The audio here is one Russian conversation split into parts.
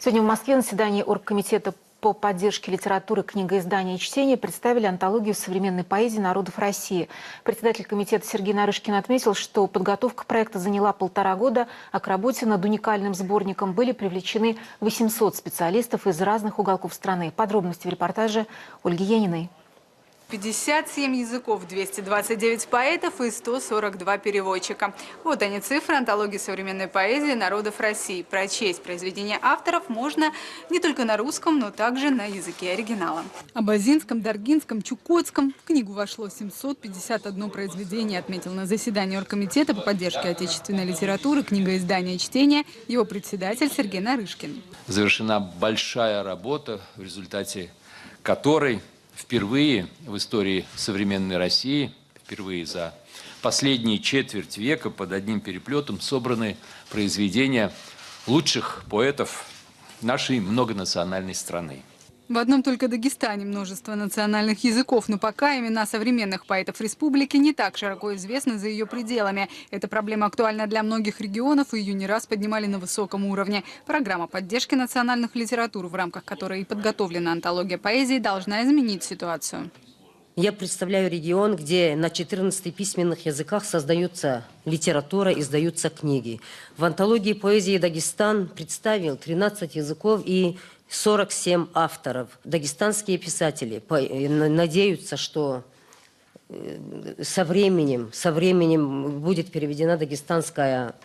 Сегодня в Москве на заседании Оргкомитета по поддержке литературы, книгоиздания и чтения представили антологию современной поэзии народов России. Председатель комитета Сергей Нарышкин отметил, что подготовка проекта заняла 1,5 года, а к работе над уникальным сборником были привлечены 800 специалистов из разных уголков страны. Подробности в репортаже Ольги Яниной. 57 языков, 229 поэтов и 142 переводчика. Вот они цифры антологии современной поэзии народов России. Прочесть произведения авторов можно не только на русском, но также на языке оригинала. Абазинском, Даргинском, Чукотском в книгу вошло 751 произведение, отметил на заседании Оргкомитета по поддержке отечественной литературы, книгоиздания и чтения его председатель Сергей Нарышкин. Завершена большая работа, в результате которой впервые в истории современной России, впервые за последние четверть века под одним переплетом собраны произведения лучших поэтов нашей многонациональной страны. В одном только Дагестане множество национальных языков, но пока имена современных поэтов республики не так широко известны за ее пределами. Эта проблема актуальна для многих регионов, и ее не раз поднимали на высоком уровне. Программа поддержки национальных литератур, в рамках которой и подготовлена антология поэзии, должна изменить ситуацию. Я представляю регион, где на 14 письменных языках создается литература, издаются книги. В антологии поэзии «Дагестан» представил 13 языков и 47 авторов. Дагестанские писатели надеются, что со временем будет переведена дагестанская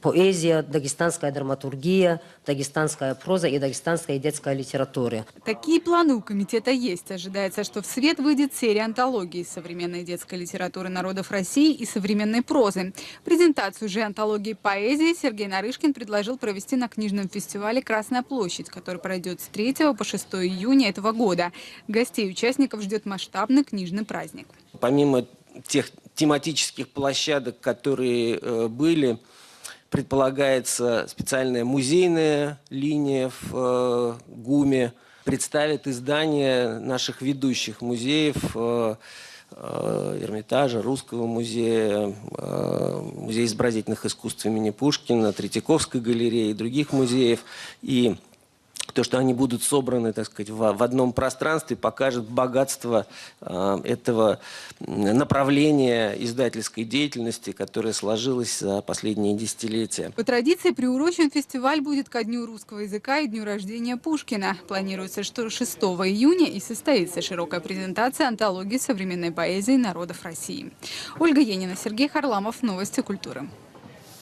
поэзия, дагестанская драматургия, дагестанская проза и дагестанская детская литература. Такие планы у комитета есть. Ожидается, что в свет выйдет серия антологий современной детской литературы народов России и современной прозы. Презентацию же антологии поэзии Сергей Нарышкин предложил провести на книжном фестивале «Красная площадь», который пройдет с 3 по 6 июня этого года. Гостей и участников ждет масштабный книжный праздник. Помимо тех тематических площадок, которые были, предполагается специальная музейная линия в ГУМе, представит издания наших ведущих музеев, Эрмитажа, Русского музея, Музея изобразительных искусств имени Пушкина, Третьяковской галереи и других музеев. И то, что они будут собраны, так сказать, в одном пространстве, покажет богатство этого направления издательской деятельности, которое сложилось за последние десятилетия. По традиции приурочен фестиваль будет ко Дню русского языка и дню рождения Пушкина. Планируется, что 6 июня и состоится широкая презентация антологии современной поэзии народов России. Ольга Енина, Сергей Харламов. Новости культуры.